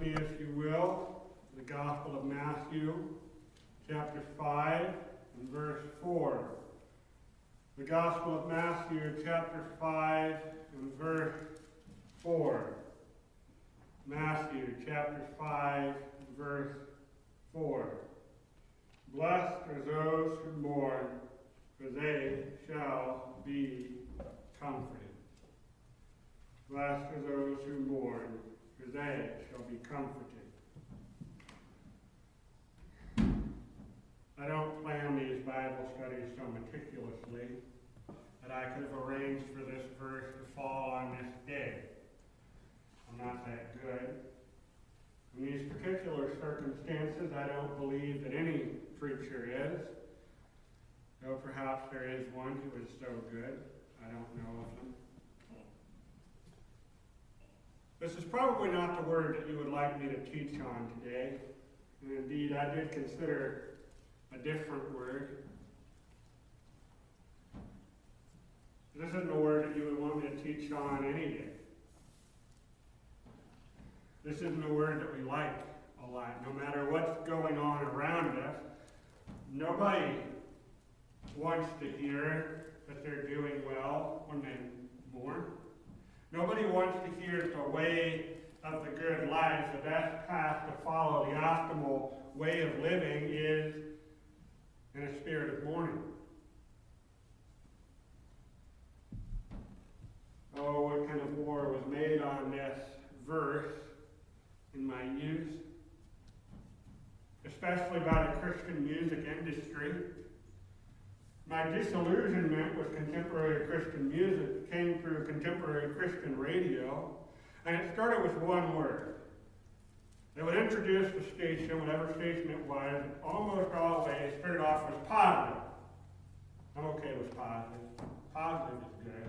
me, if you will, the Gospel of Matthew, chapter 5, and verse 4. The Gospel of Matthew, chapter 5, and verse 4. Matthew, chapter 5, and verse 4. Blessed are those who mourn, for they shall be comforted. Blessed are those who mourn, for they shall be comforted. I don't plan these Bible studies so meticulously that I could have arranged for this verse to fall on this day. I'm not that good. In these particular circumstances, I don't believe that any preacher is, though perhaps there is one who is so good. I don't know of him. This is probably not the word that you would like me to teach on today. And indeed, I did consider a different word. This isn't a word that you would want me to teach on any day. This isn't a word that we like a lot. No matter what's going on around us, nobody wants to hear that they're doing well when they mourn. Nobody wants to hear that the way of the good life, the best path to follow, the optimal way of living is in a spirit of mourning. Oh, what kind of war was made on this verse in my youth, especially by the Christian music industry. My disillusionment with contemporary Christian music came through contemporary Christian radio, and it started with one word. They would introduce the station, whatever station it was, and almost always started off with positive. I'm okay with positive. Positive is good.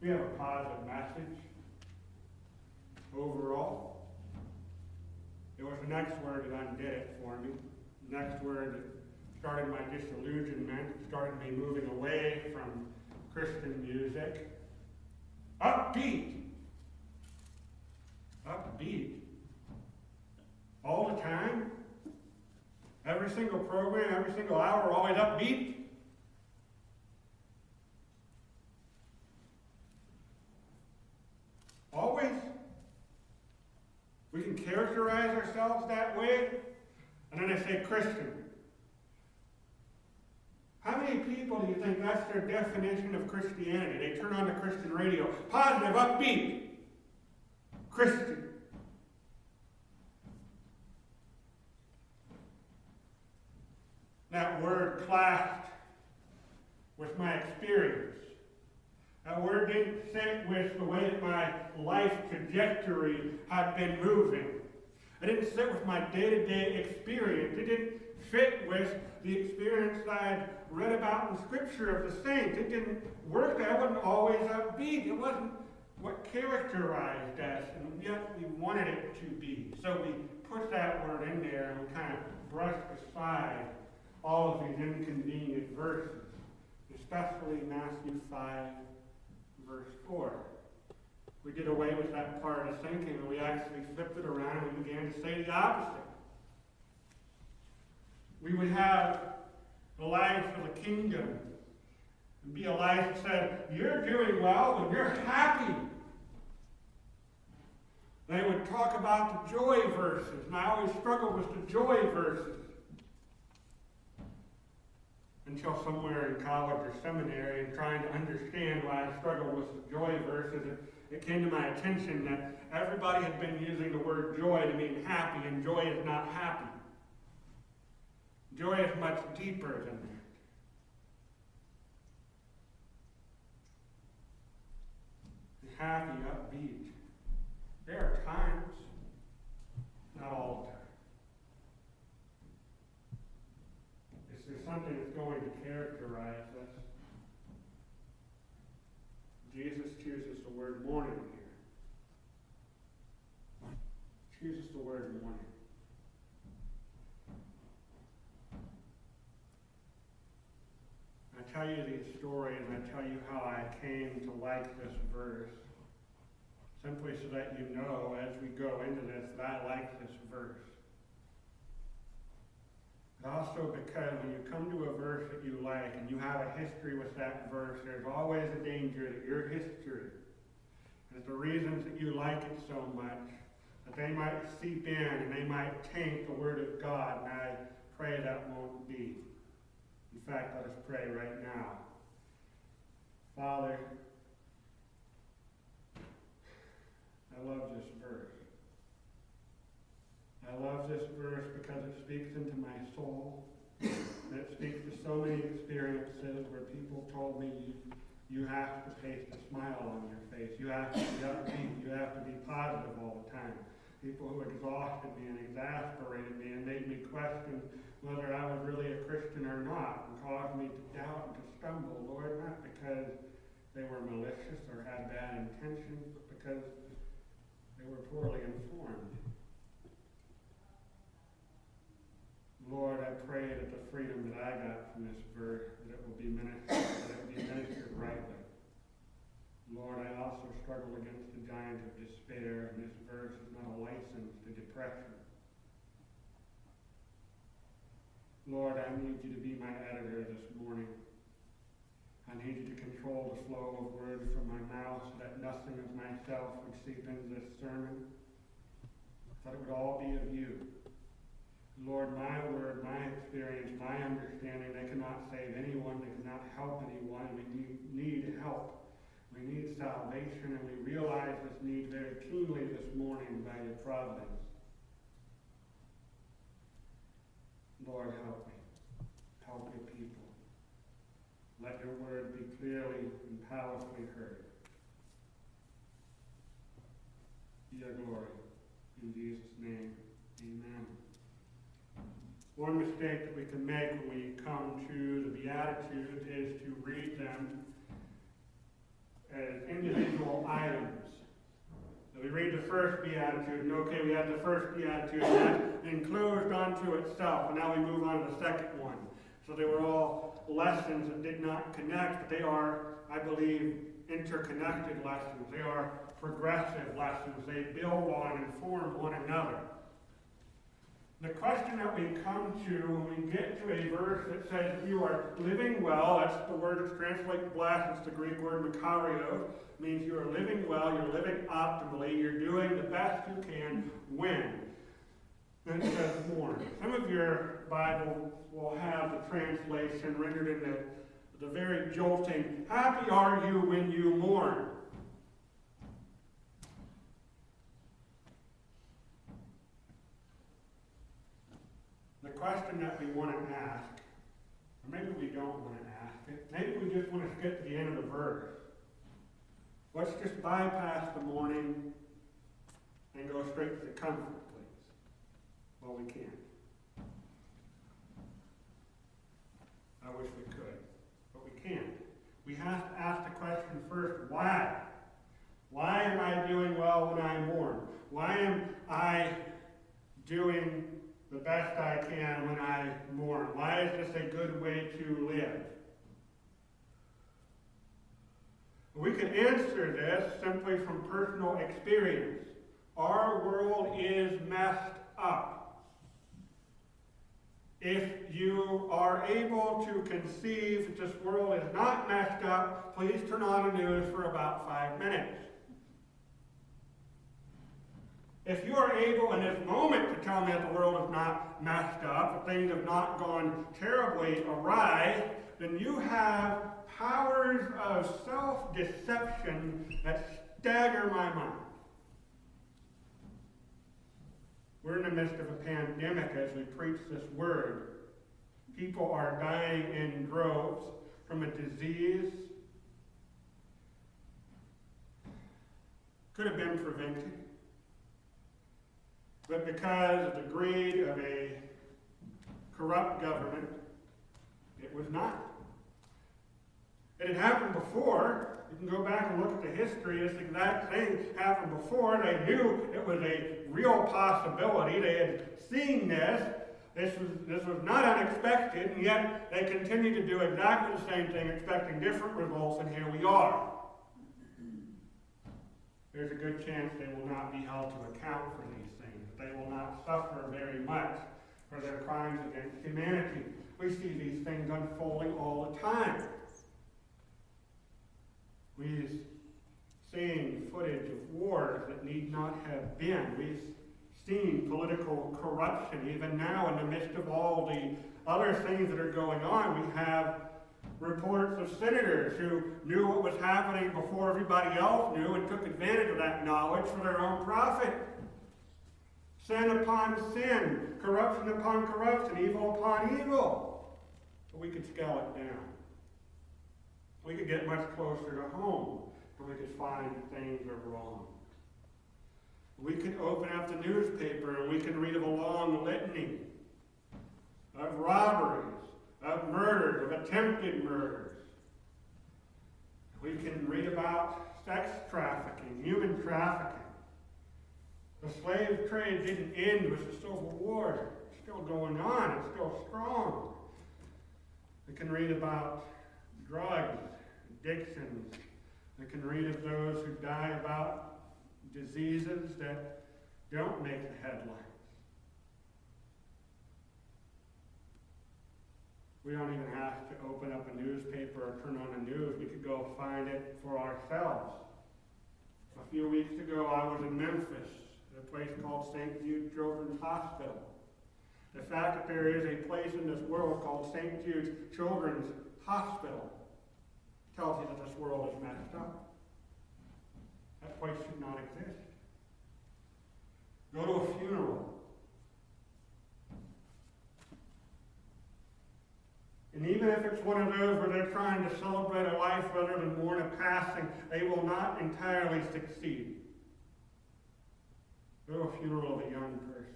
We have a positive message overall. It was the next word that undid it for me. The next word that started my disillusionment, started me moving away from Christian music. Upbeat. Upbeat. All the time. Every single program, every single hour, always upbeat. Always. We can characterize ourselves that way, and then I say Christian. How many people do you think that's their definition of Christianity? They turn on the Christian radio. Positive, upbeat. Christian. That word clashed with my experience. That word didn't fit with the way that my life trajectory had been moving. It didn't fit with my day-to-day experience. It didn't fit with the experience that I'd read about in Scripture of the saints. It didn't work. I wasn't always upbeat. It wasn't what characterized us, and yet we wanted it to be. So we put that word in there, and we kind of brushed aside all of these inconvenient verses, especially Matthew 5, verse 4. We did away with that part of thinking, and we actually flipped it around and we began to say the opposite. We would have the life of the kingdom and be a life that said, you're doing well when you're happy. They would talk about the joy verses, and I always struggled with the joy verses. Until somewhere in college or seminary and trying to understand why I struggled with the joy verses, it came to my attention that everybody had been using the word joy to mean happy, and joy is not happy. Joy is much deeper than that. Happy, upbeat. There are times, not all the time. Is there something that's going to characterize us? Jesus chooses the word mourning here. Chooses the word mourning. I tell you these stories, and I tell you how I came to like this verse simply so that you know as we go into this that I like this verse. But also because when you come to a verse that you like and you have a history with that verse, there's always a danger that your history, that the reasons that you like it so much, that they might seep in and they might taint the Word of God, and I pray that won't be. In fact, let us pray right now. Father, I love this verse. I love this verse because it speaks into my soul. And it speaks to so many experiences where people told me you have to paste a smile on your face. You have to be positive all the time. People who exhausted me and exasperated me and made me question whether I was really a Christian or not, and caused me to doubt and to stumble, Lord, not because they were malicious or had bad intentions, but because they were poorly informed. Lord, I pray that the freedom that I got from this verse, that it will be ministered rightly. Lord, I also struggle against the giant of despair, and this verse is not a license to depression. Lord, I need you to be my editor this morning. I need you to control the flow of words from my mouth so that nothing of myself would seep into this sermon, that it would all be of you. Lord, my word, my experience, my understanding, they cannot save anyone, they cannot help anyone. We need help. We need salvation, and we realize this need very keenly this morning by your providence. Lord, help me. Help your people. Let your word be clearly and powerfully heard. Be your glory. In Jesus' name, amen. One mistake that we can make when we come to the Beatitudes is to read them as individual items. So we read the first Beatitude, and okay, we have the first Beatitude, and that's enclosed onto itself, and now we move on to the second one. So they were all lessons that did not connect, but they are, I believe, interconnected lessons. They are progressive lessons. They build on and form one another. The question that we come to when we get to a verse that says you are living well, that's the word that's translated blessed, it's the Greek word makarios, means you are living well, you're living optimally, you're doing the best you can when. Then it says mourn. Some of your Bibles will have the translation rendered in the very jolting, happy are you when you mourn. The question that we want to ask, or maybe we don't want to ask it, maybe we just want to skip to the end of the verse. Let's just bypass the mourning and go straight to the comfort, please. Well, we can't. I wish we could, but we can't. We have to ask the question first, why? Why am I doing well when I mourn? Why am I doing the best I can when I mourn? Why is this a good way to live? We can answer this simply from personal experience. Our world is messed up. If you are able to conceive that this world is not messed up, please turn on the news for about 5 minutes. If you are able in this moment to tell me that the world is not messed up, that things have not gone terribly awry, then you have powers of self-deception that stagger my mind. We're in the midst of a pandemic as we preach this word. People are dying in droves from a disease. Could have been prevented. But because of the greed of a corrupt government, it was not. It had happened before. You can go back and look at the history. This exact thing happened before. They knew it was a real possibility. They had seen this. This was not unexpected, and yet they continued to do exactly the same thing, expecting different results, and here we are. there's a good chance they will not be held to account for these things. They will not suffer very much for their crimes against humanity. We see these things unfolding all the time. We've seen footage of wars that need not have been. We've seen political corruption. Even now, in the midst of all the other things that are going on, we have reports of senators who knew what was happening before everybody else knew and took advantage of that knowledge for their own profit. Sin upon sin, corruption upon corruption, evil upon evil. But we could scale it down. We could get much closer to home, and we could find things are wrong. We could open up the newspaper and we can read of a long litany of robberies, of murders, of attempted murders. We can read about sex trafficking, human trafficking. The slave trade didn't end with the Civil War. It's still going on. It's still strong. We can read about drugs, addictions. We can read of those who die about diseases that don't make the headlines. We don't even have to open up a newspaper or turn on the news. We could go find it for ourselves. A few weeks ago, I was in Memphis, at a place called St. Jude Children's Hospital. The fact that there is a place in this world called St. Jude Children's Hospital tells you that this world is messed up. That place should not exist. Go to a funeral. And even if it's one of those where they're trying to celebrate a life rather than mourn a passing, they will not entirely succeed. Go to a funeral of a young person.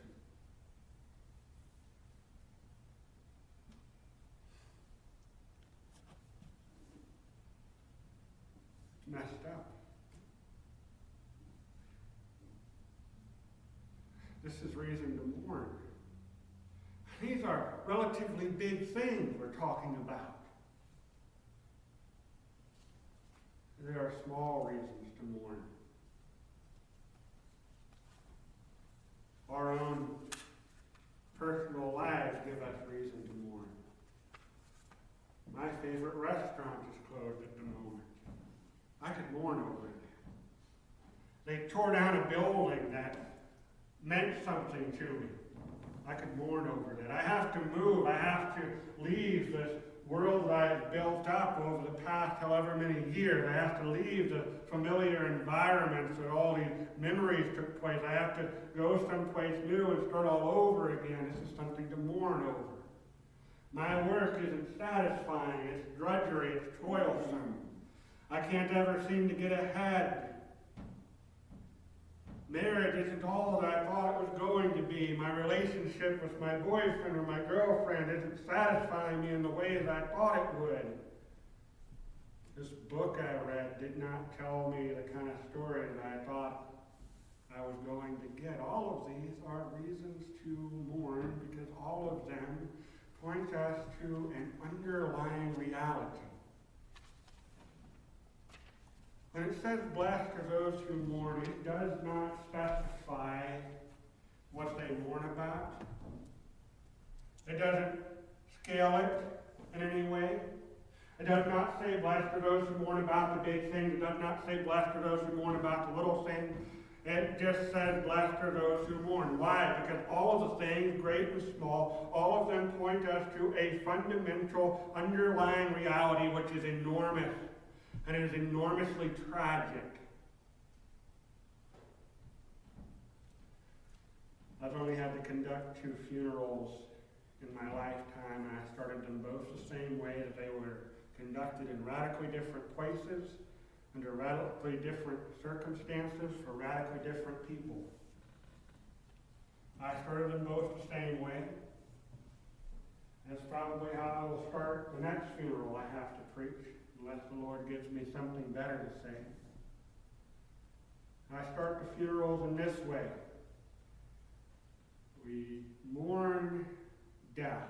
It's messed up. This is reason to mourn. These are relatively big things we're talking about. There are small reasons to mourn. Our own personal lives give us reason to mourn. My favorite restaurant is closed at the moment. I could mourn over it. They tore down a building that meant something to me. I could mourn over that. I have to move. I have to leave this world that I've built up over the past however many years. I have to leave the familiar environments where all these memories took place. I have to go someplace new and start all over again. This is something to mourn over. My work isn't satisfying. It's drudgery. It's toilsome. I can't ever seem to get ahead. Marriage isn't all that I thought it was going to be. My relationship with my boyfriend or my girlfriend isn't satisfying me in the way that I thought it would. This book I read did not tell me the kind of story that I thought I was going to get. All of these are reasons to mourn because all of them point us to an underlying reality. When it says blessed are those who mourn, it does not specify what they mourn about. It doesn't scale it in any way. It does not say blessed are those who mourn about the big things. It does not say blessed are those who mourn about the little things. It just says blessed are those who mourn. Why? Because all of the things, great and small, all of them point us to a fundamental underlying reality which is enormous. And it is enormously tragic. I've only had to conduct 2 funerals in my lifetime, and I started them both the same way, that they were conducted in radically different places, under radically different circumstances, for radically different people. I started them both the same way. That's probably how I will start the next funeral I have to preach, unless the Lord gives me something better to say. I start the funerals in this way. We mourn death.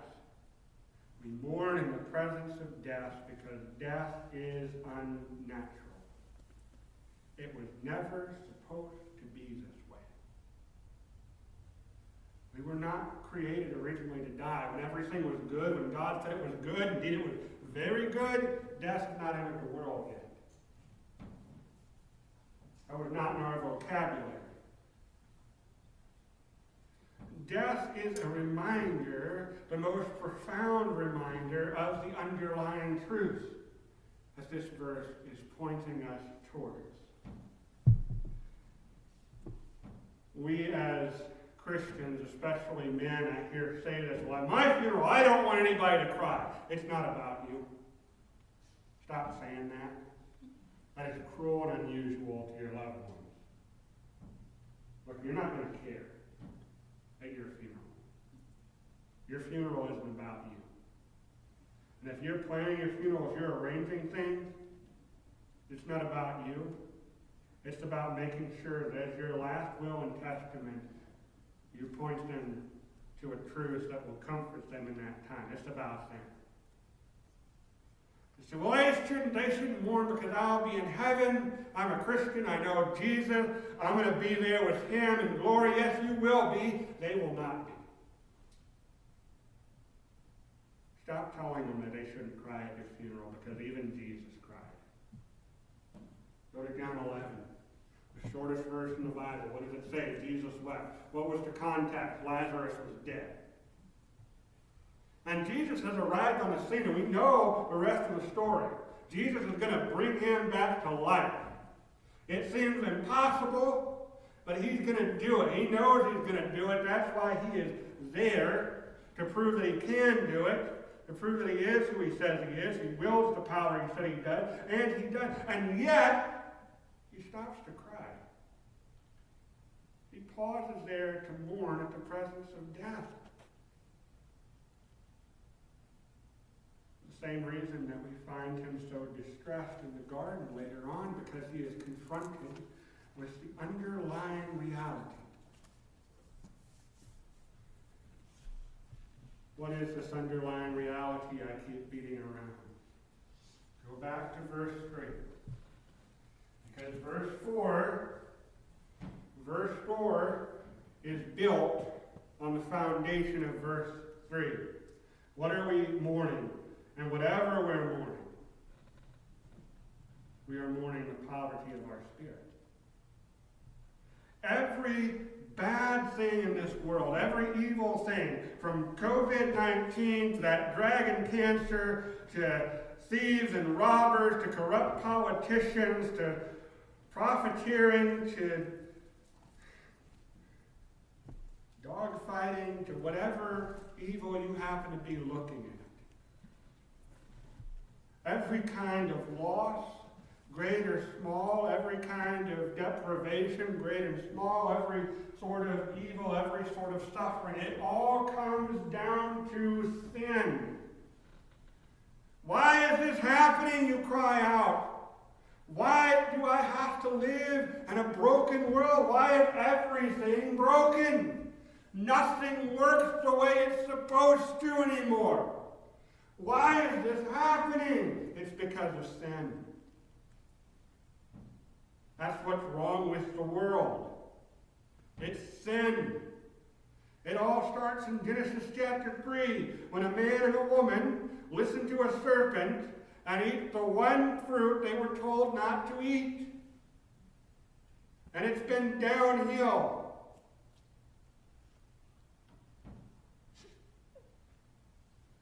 We mourn in the presence of death because death is unnatural. It was never supposed to be this way. We were not created originally to die. When everything was good, when God said it was good, indeed it was very good, death had not entered the world yet. That was not in our vocabulary. Death is a reminder, the most profound reminder of the underlying truth that this verse is pointing us towards. We as Christians, especially men, I hear say this, well, at my funeral, I don't want anybody to cry. It's not about you. Stop saying that. That is cruel and unusual to your loved ones. Look, you're not going to care at your funeral. Your funeral isn't about you. And if you're planning your funeral, if you're arranging things, it's not about you. It's about making sure that as your last will and testament, you point them to a truth that will comfort them in that time. It's about them. You say, well, they shouldn't mourn because I'll be in heaven. I'm a Christian. I know Jesus. I'm going to be there with him in glory. Yes, you will be. They will not be. Stop telling them that they shouldn't cry at your funeral because even Jesus cried. Go to John 11. The shortest verse in the Bible. What does it say? Jesus wept. What was the context? Lazarus was dead. And Jesus has arrived on the scene, and we know the rest of the story. Jesus is going to bring him back to life. It seems impossible, but he's going to do it. He knows he's going to do it. That's why he is there, to prove that he can do it, to prove that he is who he says he is. He wills the power he said he does, and he does. And yet, he stops to cry. He pauses there to mourn at the presence of death. The same reason that we find him so distressed in the garden later on, because he is confronted with the underlying reality. What is this underlying reality I keep beating around? Go back to verse 3. Because verse 4 is built on the foundation of verse 3. What are we mourning? And whatever we're mourning, we are mourning the poverty of our spirit. Every bad thing in this world, every evil thing, from COVID-19 to that dragon cancer, to thieves and robbers, to corrupt politicians, to profiteering, to dogfighting, to whatever evil you happen to be looking at. Every kind of loss, great or small, every kind of deprivation, great and small, every sort of evil, every sort of suffering, it all comes down to sin. Why is this happening, you cry out? Why do I have to live in a broken world? Why is everything broken? Nothing works the way it's supposed to anymore. Why is this happening? It's because of sin. That's what's wrong with the world. It's sin. It all starts in Genesis chapter 3, when a man and a woman listen to a serpent and eat the one fruit they were told not to eat. And it's been downhill.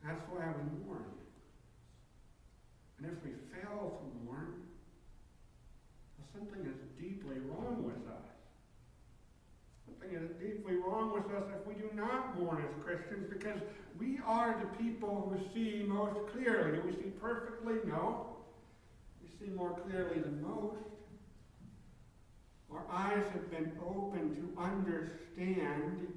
That's why we mourn. And if we fail to mourn, something is deeply wrong with us. Something is deeply wrong with us if we do not mourn as Christians, because we are the people who see most clearly. Do we see perfectly? No. We see more clearly than most. Our eyes have been opened to understand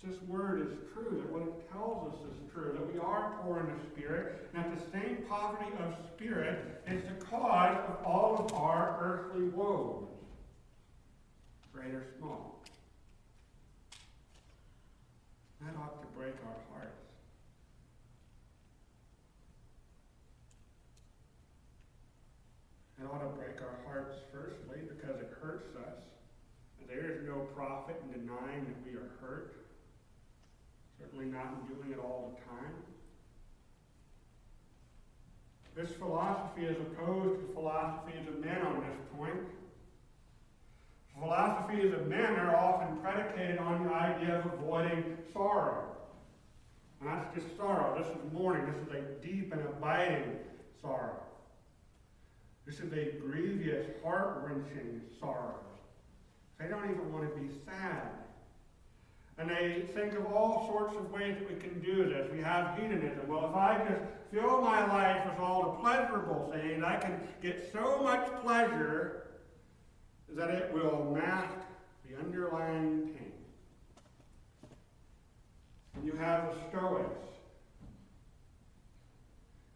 this word is true, that what it tells us is true, that we are poor in the Spirit, and that the same poverty of spirit is the cause of all of our earthly woes, great or small. That ought to break our hearts. It ought to break our hearts, firstly, because it hurts us. profit in denying that we are hurt. Certainly not in doing it all the time. This philosophy is opposed to philosophies of men on this point. Philosophies of men are often predicated on the idea of avoiding sorrow. And that's just sorrow. This is mourning. This is a deep and abiding sorrow. This is a grievous, heart-wrenching sorrow. They don't even want to be sad. And they think of all sorts of ways that we can do this. We have hedonism. Well, if I just fill my life with all the pleasurable things, I can get so much pleasure that it will mask the underlying pain. And you have the Stoics.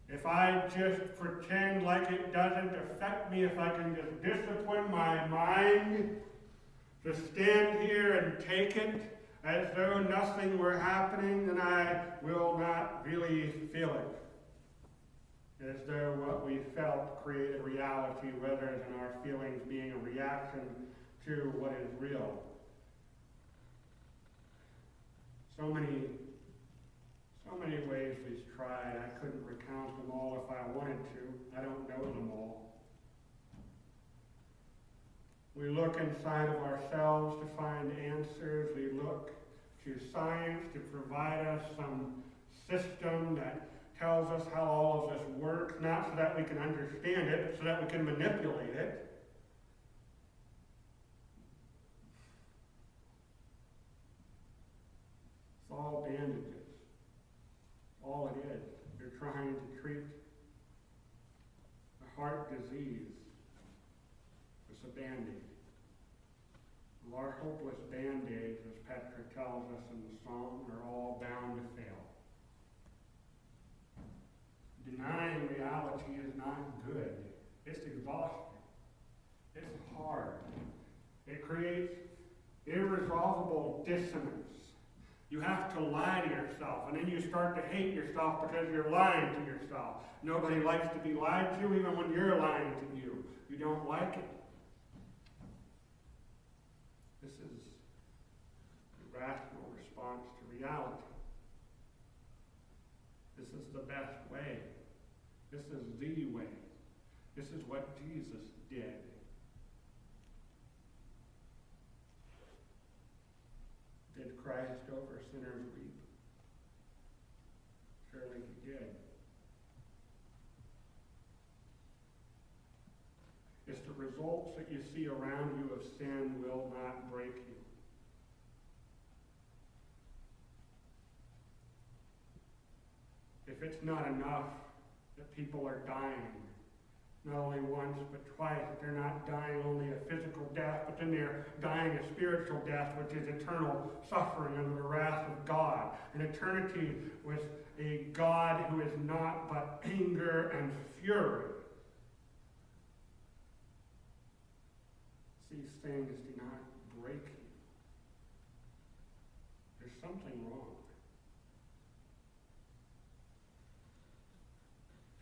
If I just pretend like it doesn't affect me, if I can just discipline my mind to stand here and take it as though nothing were happening, then I will not really feel it. As though what we felt created reality rather than our feelings being a reaction to what is real. So many ways we've tried. I couldn't recount them all if I wanted to. I don't know them all. We look inside of ourselves to find answers. We look to science to provide us some system that tells us how all of this works, not so that we can understand it, but so that we can manipulate it. It's all bandages. All it is. You're trying to treat a heart disease with a band-aid. Well, our hopeless band-aids, as Petra tells us in the psalm, are all bound to fail. Denying reality is not good. It's exhausting. It's hard. It creates irresolvable dissonance. You have to lie to yourself, and then you start to hate yourself because you're lying to yourself. Nobody likes to be lied to, even when you're lying to you. You don't like it. This is the rational response to reality. This is the best way. This is the way. This is what Jesus did. Did Christ over sinners weep? Surely he did. It's the results that you see around you of sin will not break you. If it's not enough that people are dying, not only once but twice, that they're not dying only a physical death, but then they're dying a spiritual death, which is eternal suffering under the wrath of God. An eternity with a God who is not but anger and fury. These things do not break you. There's something wrong.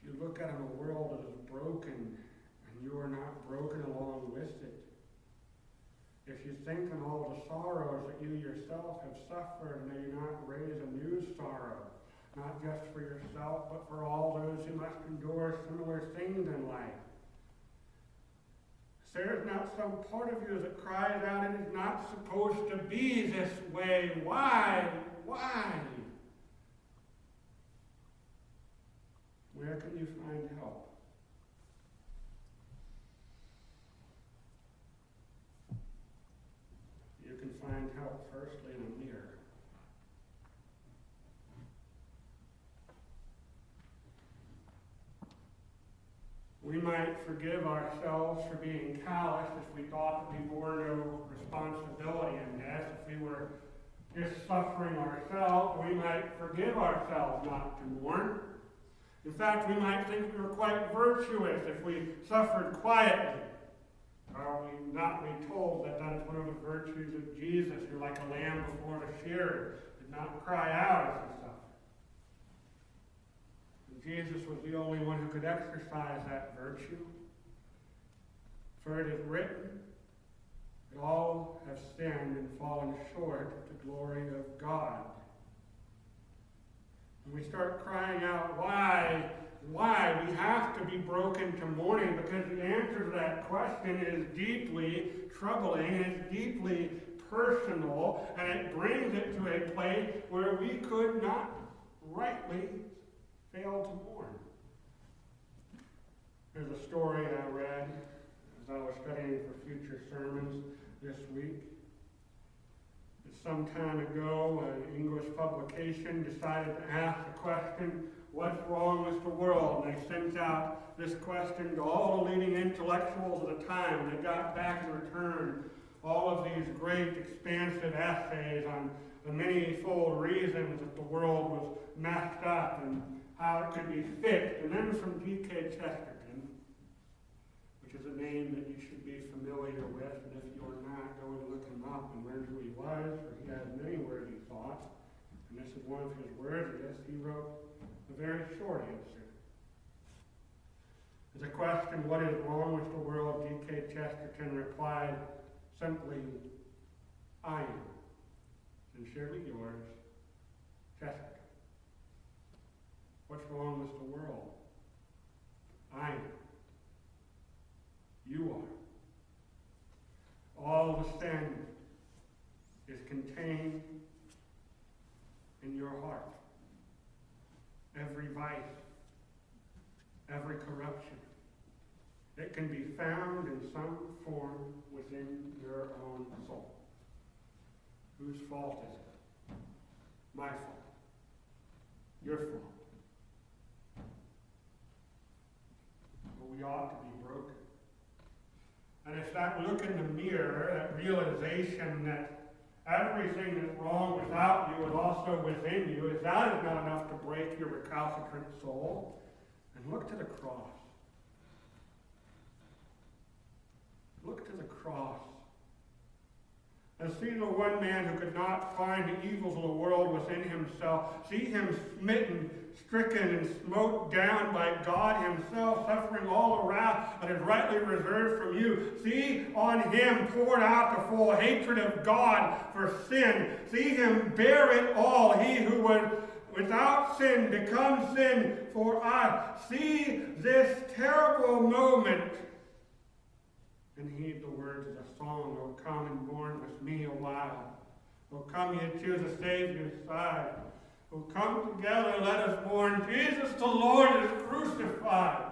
If you look at a world that is broken and you are not broken along with it, if you think on all the sorrows that you yourself have suffered, may you not raise a new sorrow, not just for yourself, but for all those who must endure similar things in life. There is not some part of you that cries out, it is not supposed to be this way. Why? Why? Where can you find help? You can find help firstly in a mirror. We might forgive ourselves for being callous if we thought that we bore no responsibility in this. If we were just suffering ourselves, we might forgive ourselves not to mourn. In fact, we might think we were quite virtuous if we suffered quietly. Are we not told that that is one of the virtues of Jesus, who like a lamb before the shearer did not cry out as he suffered? Jesus was the only one who could exercise that virtue. For it is written, that all have sinned and fallen short of the glory of God. And we start crying out, why? Why? We have to be broken to mourning, because the answer to that question is deeply troubling, it's deeply personal, and it brings it to a place where we could not rightly fail to mourn. There's a story I read as I was studying for future sermons this week. Some time ago, an English publication decided to ask the question, what's wrong with the world? And they sent out this question to all the leading intellectuals of the time. They got back in return all of these great, expansive essays on the many-fold reasons that the world was messed up and how it could be fixed. And then from G.K. Chesterton, which is a name that you should be familiar with, and if you're not, go and look him up and learn who he was, for he has many worthy thoughts. And this is one of his worthiest. He wrote a very short answer. To the question, what is wrong with the world, G.K. Chesterton replied simply, I am. Sincerely yours, Chesterton. What's wrong with the world? I am. You are. All the sin is contained in your heart. Every vice, every corruption. It can be found in some form within your own soul. Whose fault is it? My fault. Your fault. But we ought to be broken. And it's that look in the mirror, that realization that everything that's wrong without you is also within you, if that is not enough to break your recalcitrant soul, and look to the cross. Look to the cross. And see the one man who could not find the evils of the world within himself. See him smitten, stricken, and smote down by God himself, suffering all the wrath that is rightly reserved from you. See on him poured out the full hatred of God for sin. See him bear it all, he who was without sin become sin for us. See this terrible moment and heed the words of the song, O come and mourn with me a while. O come ye to the Savior's side. O come together, let us mourn. Jesus the Lord is crucified.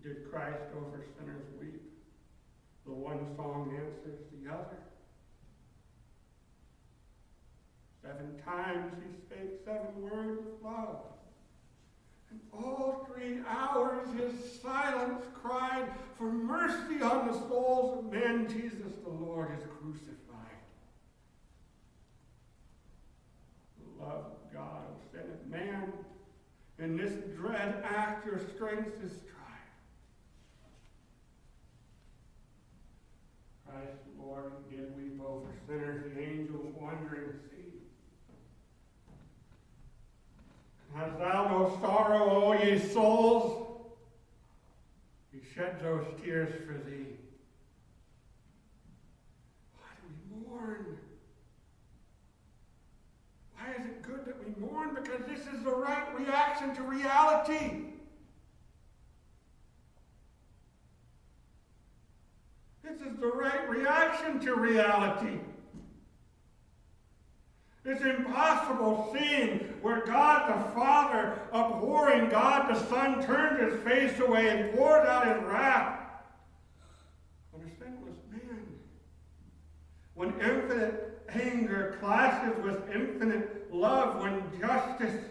Did Christ over sinners weep? The one song answers the other. 7 times he spake 7 words of love. And all 3 hours his silence cried for mercy on the souls of men. Jesus the Lord is crucified. The love of God of sin of man. In this dread act your strength is tried. Christ the Lord did weep over sinners, the angels wondering see. Hast thou no sorrow, O ye souls? He shed those tears for thee. Why do we mourn? Why is it good that we mourn? Because this is the right reaction to reality. This is the right reaction to reality. It's impossible seeing where God the Father, abhorring God the Son, turns his face away and pours out his wrath on a sinless man. When infinite anger clashes with infinite love, when justice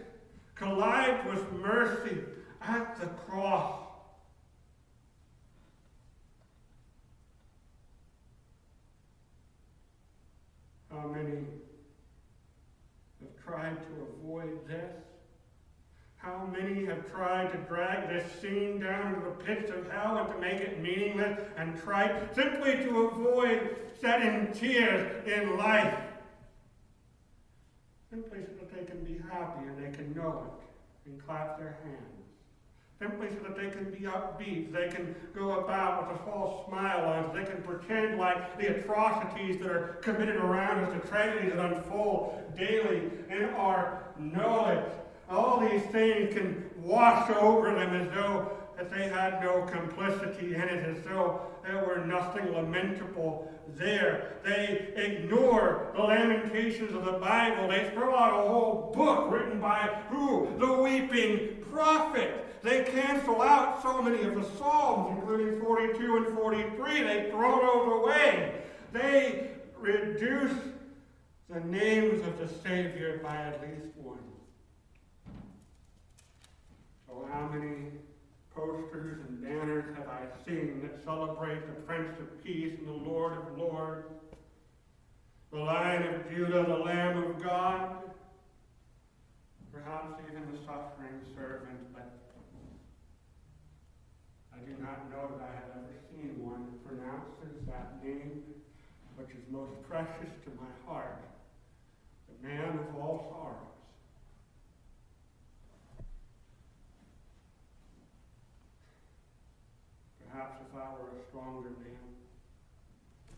collides with mercy at the cross. How many tried to avoid this? How many have tried to drag this scene down to the pits of hell and to make it meaningless and tried simply to avoid shedding tears in life? Simply so that they can be happy and they can know it and clap their hands. simply so that they can be upbeat, they can go about with a false smile on, they can pretend like the atrocities that are committed around us, the tragedies that unfold daily in our knowledge. All these things can wash over them as though that they had no complicity in it, as though there were nothing lamentable there. They ignore the lamentations of the Bible. They throw out a whole book written by who? The weeping prophet. They cancel out so many of the Psalms, including 42 and 43. They throw those away. They reduce the names of the Savior by at least one. So how many posters and banners have I seen that celebrate the Prince of Peace and the Lord of Lords, the Lion of Judah, the Lamb of God, perhaps even the suffering servant, but I do not know that I have ever seen one that pronounces that name, which is most precious to my heart, the man of all sorrows. Perhaps if I were a stronger man,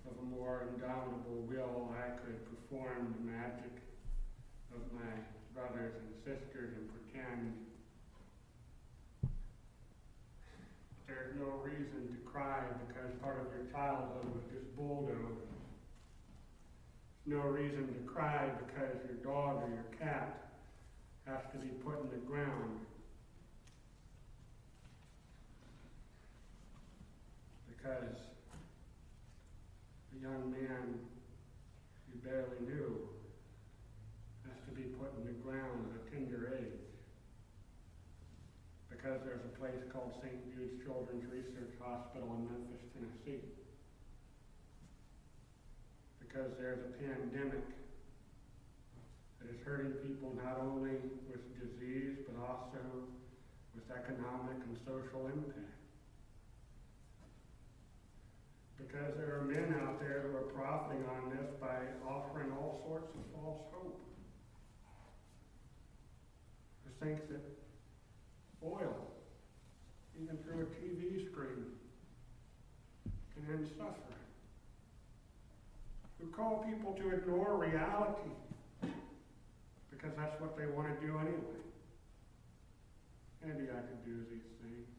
of a more indomitable will, I could perform the magic of my brothers and sisters and pretend there's no reason to cry because part of your childhood was just bulldozed. There's no reason to cry because your dog or your cat has to be put in the ground. Because a young man you barely knew has to be put in the ground at a tender age. Because there's a place called St. Jude's Children's Research Hospital in Memphis, Tennessee. Because there's a pandemic that is hurting people not only with disease, but also with economic and social impact. Because there are men out there who are profiting on this by offering all sorts of false hope. Who think that oil, even through a TV screen, can end suffering. Who call people to ignore reality because that's what they want to do anyway. Maybe I could do these things.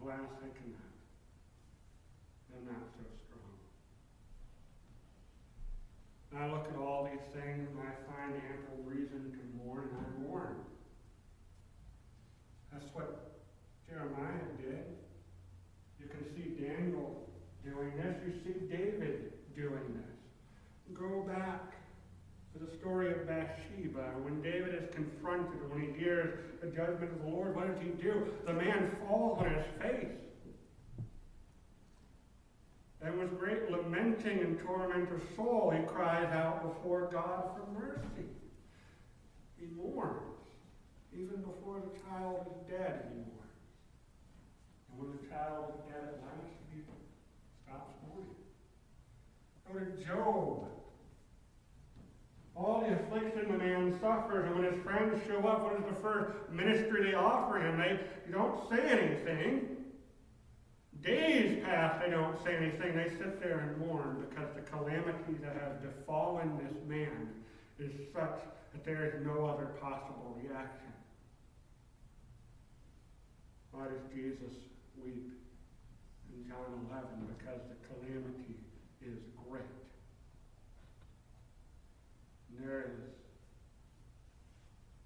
Alas, I cannot. I'm not so strong. I look at all these things and I find ample reason to mourn, and I mourn. That's what Jeremiah did. You can see Daniel doing this. You see David doing this. Go back to the story of Bathsheba. When David is confronted, when he hears the judgment of the Lord, what does he do? The man falls on his face. And with great lamenting and torment of soul, he cries out before God for mercy. He mourns. Even before the child is dead, he mourns. And when the child is dead at last, he stops mourning. Go to Job. All the affliction the man suffers, and when his friends show up, what is the first ministry they offer him? They don't say anything. Days pass, they don't say anything. They sit there and mourn because the calamity that has befallen this man is such that there is no other possible reaction. Why does Jesus weep in John 11? Because the calamity is great. And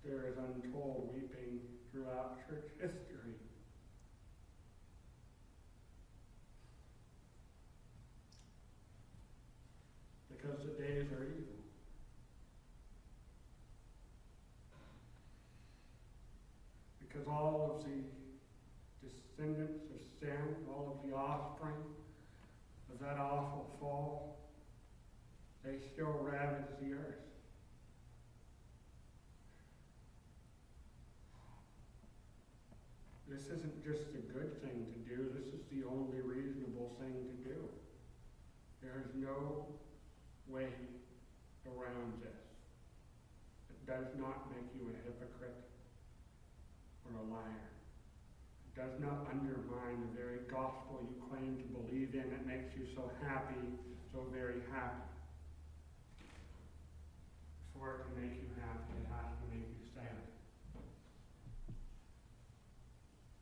there is untold weeping throughout church history. Because the days are evil. Because all of the descendants of sin, all of the offspring of that awful fall, they still ravage the earth. This isn't just a good thing to do, this is the only reasonable thing to do. There is no way around this. It does not make you a hypocrite. or a liar. It does not undermine the very gospel you claim to believe in that makes you so happy, so very happy. Before it can make you happy, it has to make you sad.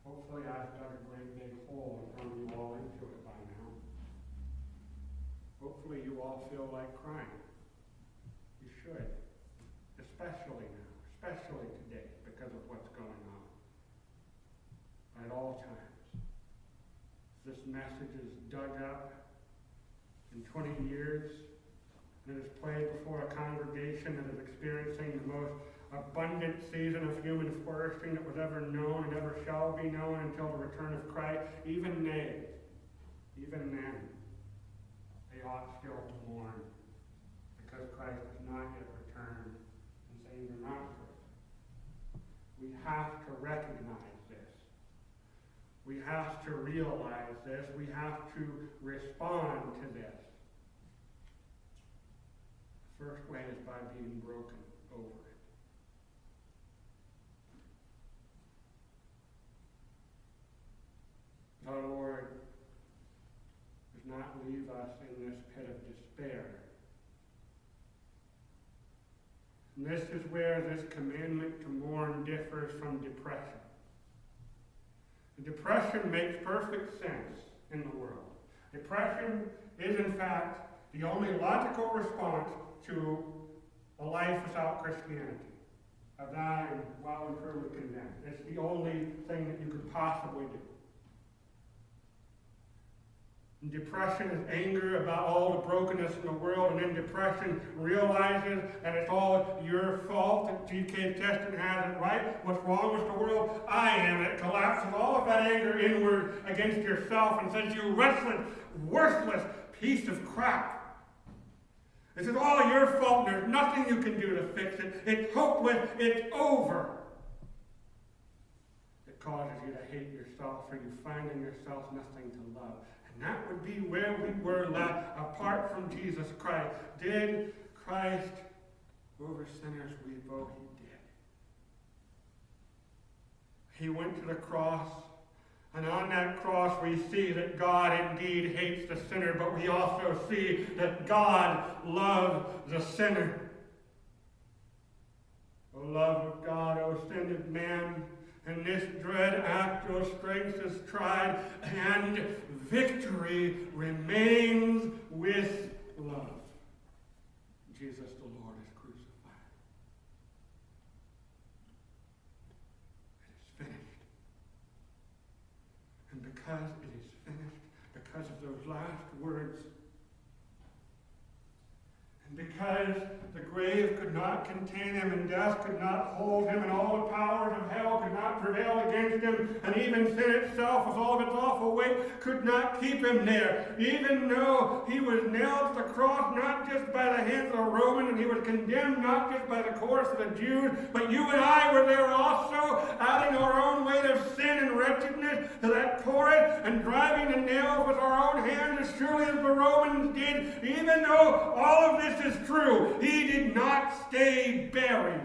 Hopefully I've dug a great big hole and thrown you all into it by now. Hopefully you all feel like crying. You should. Especially now. Especially today, because of what's going on. At all times. This message is dug up in 20 years, and it is played before a congregation that is experiencing the most abundant season of human flourishing that was ever known and ever shall be known until the return of Christ. Even then, they ought still to mourn, because Christ has not yet returned, and things are not good. We have to recognize this. We have to realize this. We have to respond to this. The first way is by being broken over it. Our Lord does not leave us in this pit of despair. And this is where this commandment to mourn differs from depression. Depression makes perfect sense in the world. Depression is, in fact, the only logical response to a life without Christianity. Of that I am well and truly convinced. It's the only thing that you could possibly do. And depression is anger about all the brokenness in the world, and then depression realizes that it's all your fault, that G.K. Chesterton has it right. What's wrong with the world? I am. It collapses all of that anger inward against yourself and says, you wretched, worthless piece of crap. This is all your fault, and there's nothing you can do to fix it. It's hopeless. It's over. It causes you to hate yourself, for you find in yourself nothing to love. And that would be where we were left apart from Jesus Christ. Did Christ over sinners weep? Oh, he did. He went to the cross, and on that cross we see that God indeed hates the sinner, but we also see that God loves the sinner. O love of God, O sinted man, and this dread act, O strength is tried, and victory remains with love. Jesus the Lord is crucified. It is finished. And because it is finished, because of those last words, and because the grave could not contain him, and death could not hold him, and all the powers of hell could not prevail against him, and even sin itself, with all of its awful weight, could not keep him there. Even though he was nailed to the cross, not just by the hands of a Roman, and he was condemned not just by the course of the Jews, but you and I were there also, adding our own weight of sin and wretchedness to that chorus, and driving the nails with our own hands as surely as the Romans did. Even though all of this is true, he did not stay buried,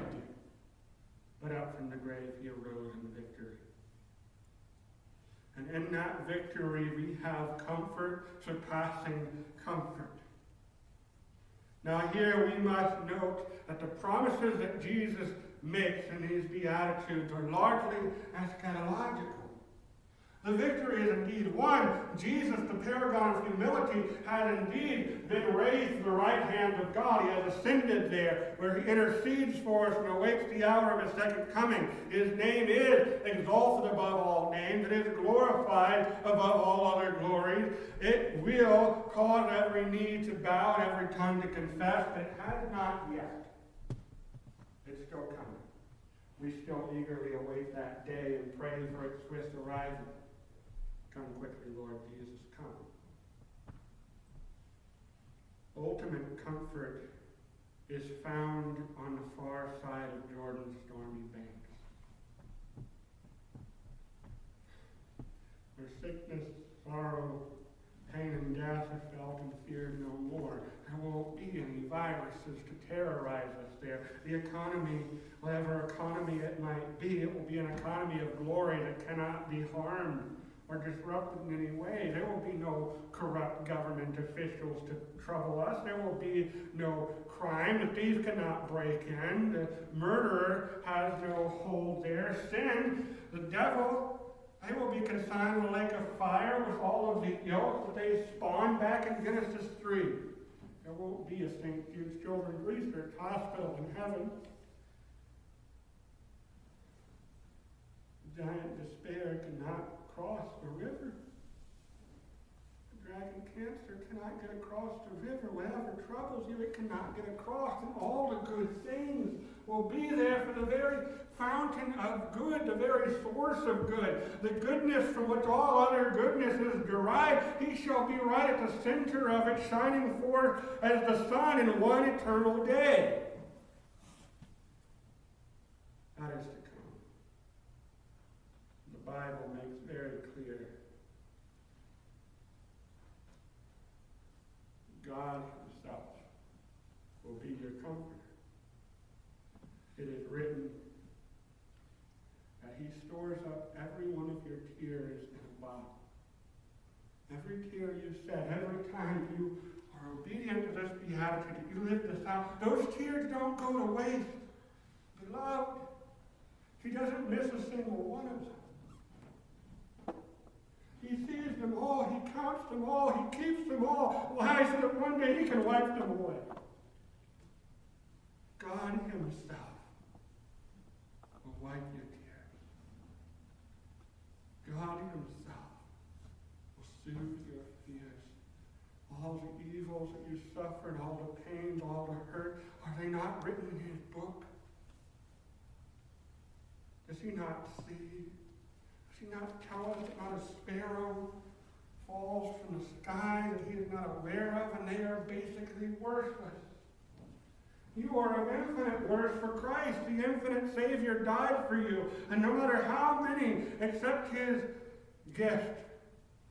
but up from the grave he arose in victory. And in that victory we have comfort surpassing comfort. Now here we must note that the promises that Jesus makes in these Beatitudes are largely eschatological. The victory is indeed won. Jesus, the paragon of humility, has indeed been raised to the right hand of God. He has ascended there, where he intercedes for us and awaits the hour of his second coming. His name is exalted above all names. It is glorified above all other glories. It will cause every knee to bow and every tongue to confess, but it has not yet. It's still coming. We still eagerly await that day and pray for its swift arrival. Come quickly, Lord Jesus, come. Ultimate comfort is found on the far side of Jordan's stormy banks, where sickness, sorrow, Pain and death are felt and feared no more. There won't be any viruses to terrorize us there. The economy, whatever economy it might be, it will be an economy of glory that cannot be harmed or disrupted in any way. There will be no corrupt government officials to trouble us. There will be no crime. The thief cannot break in. The murderer has no hold there. Sin, the devil, they will be consigned to the lake of fire with all of the ills that they spawned back in Genesis 3. There won't be a St. Jude's Children's Research Hospital in heaven. Giant despair cannot cross the river. The dragon cancer cannot get across the river. Whatever troubles you, it cannot get across. And all the good things will be there for the very fountain of good, the very source of good. The goodness from which all other goodness is derived, he shall be right at the center of it, shining forth as the sun in one eternal day. That is to come. The Bible makes very clear God himself will be your comforter. It is written that he stores up every one of your tears in a bottle. Every tear you shed, every time you are obedient to this beatitude, that you live this out, those tears don't go to waste. Beloved, he doesn't miss a single one of them. He sees them all, he counts them all, he keeps them all. Why? So that one day he can wipe them away. God himself will wipe your tears. God himself will soothe your fears. All the evils that you suffered, all the pains, all the hurt, are they not written in his book? Does he not see? Does he not tell us that not a sparrow falls from the sky that he is not aware of, and they are basically worthless? You are of infinite worth for Christ. The infinite Savior died for you. And no matter how many accept his gift,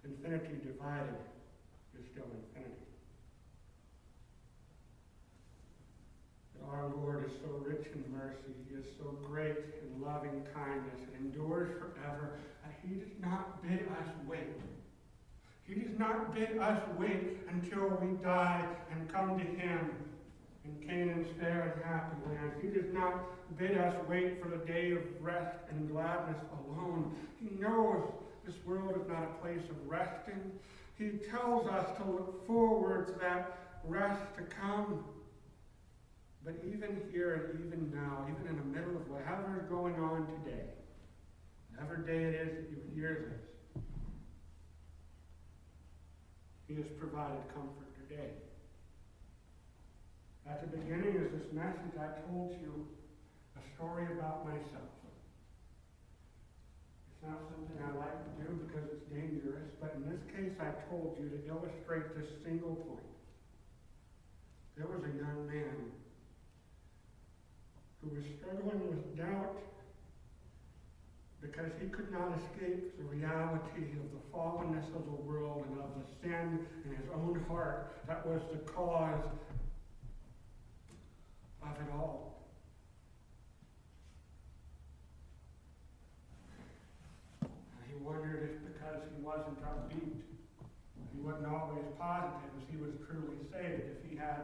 infinity divided is still infinity. But our Lord is so rich in mercy. He is so great in loving kindness. It endures forever. And he does not bid us wait. He does not bid us wait until we die and come to him in Canaan's fair and happy land. He does not bid us wait for the day of rest and gladness alone. He knows this world is not a place of resting. He tells us to look forward to that rest to come. But even here and even now, even in the middle of whatever is going on today, whatever day it is that you hear this, he has provided comfort today. At the beginning of this message, I told you a story about myself. It's not something I like to do because it's dangerous, but in this case, I told you to illustrate this single point. There was a young man who was struggling with doubt because he could not escape the reality of the fallenness of the world and of the sin in his own heart that was the cause of it all. And he wondered if because he wasn't upbeat, he wasn't always positive as he was truly saved, if he had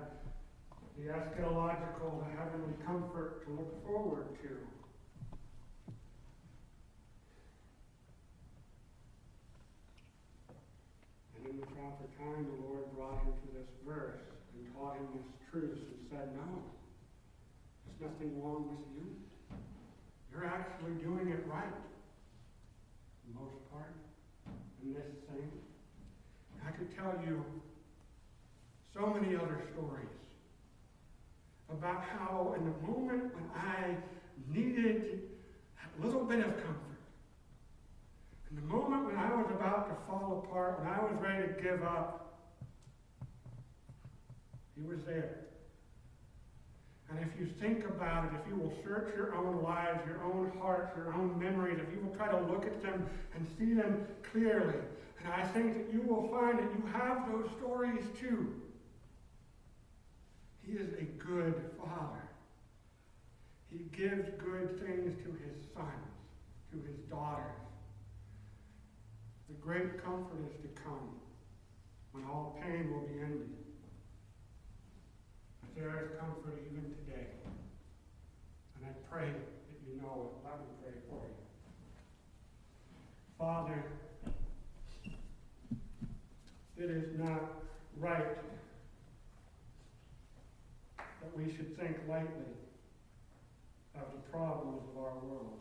the eschatological, the heavenly comfort to look forward to. And in the proper time, the Lord brought him to this verse and taught him this truth and said, no, there's nothing wrong with you. You're actually doing it right, for the most part, in this thing. I could tell you so many other stories about how in the moment when I needed a little bit of comfort, in the moment when I was about to fall apart, when I was ready to give up, he was there. And if you think about it, if you will search your own lives, your own hearts, your own memories, if you will try to look at them and see them clearly, And I think that you will find that you have those stories too. He is a good Father. He gives good things to his sons, to his daughters. The great comfort is to come when all pain will be ended. But there is comfort even today. And I pray that you know it. Let me pray for you. Father, it is not right that we should think lightly of the problems of our world.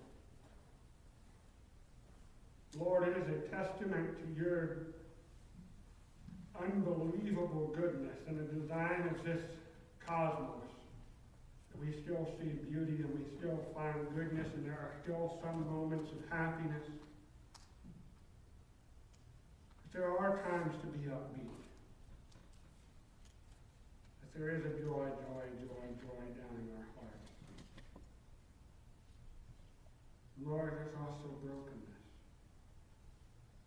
Lord, it is a testament to your unbelievable goodness and the design of this cosmos that we still see beauty and we still find goodness, and there are still some moments of happiness. But there are times to be upbeat. But there is a joy down in our hearts. Lord, there's also brokenness.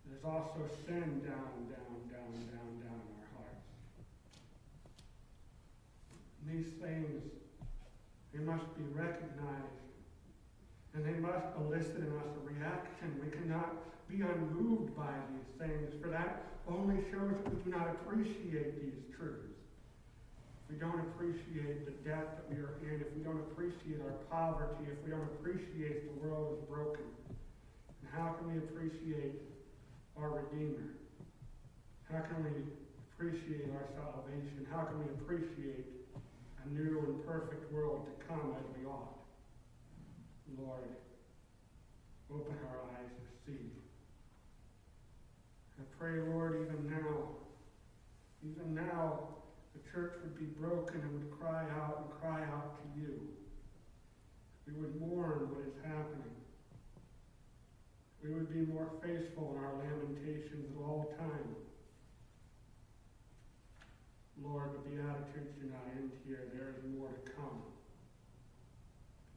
There's also sin down in our hearts. And these things, they must be recognized, and they must elicit in us a reaction. We cannot be unmoved by these things, for that only shows that we do not appreciate these truths. If we don't appreciate the debt that we are in, if we don't appreciate our poverty, if we don't appreciate the world is broken, and how can we appreciate our Redeemer? How can we appreciate our salvation? How can we appreciate a new and perfect world to come as we ought? Lord, open our eyes to see. I pray, Lord, even now, the church would be broken and would cry out to you. We would mourn what is happening. We would be more faithful in our lamentations at all times. Lord, the Beatitudes do not end here. There is more to come.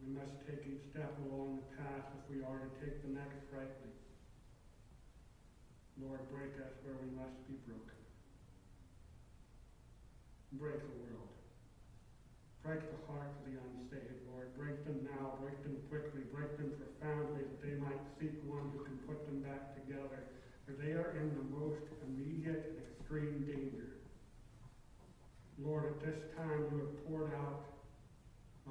We must take each step along the path if we are to take the next rightly. Lord, break us where we must be broken. Break the world. Break the hearts of the unsaved, Lord. Break them now, break them quickly, break them profoundly, that they might seek one who can put them back together, for they are in the most immediate and extreme danger. Lord, at this time you have poured out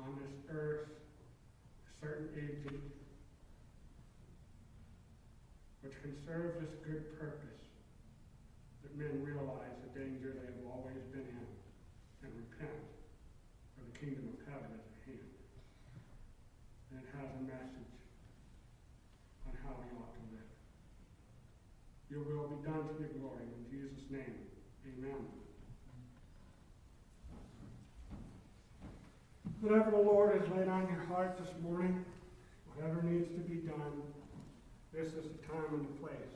on this earth a certain agent which can serve this good purpose, that men realize the danger they have always been in and repent, for the kingdom of heaven is at hand. And it has a message on how we ought to live. Your will be done to your glory. In Jesus' name, amen. Whatever the Lord has laid on your heart this morning, whatever needs to be done, this is the time and the place.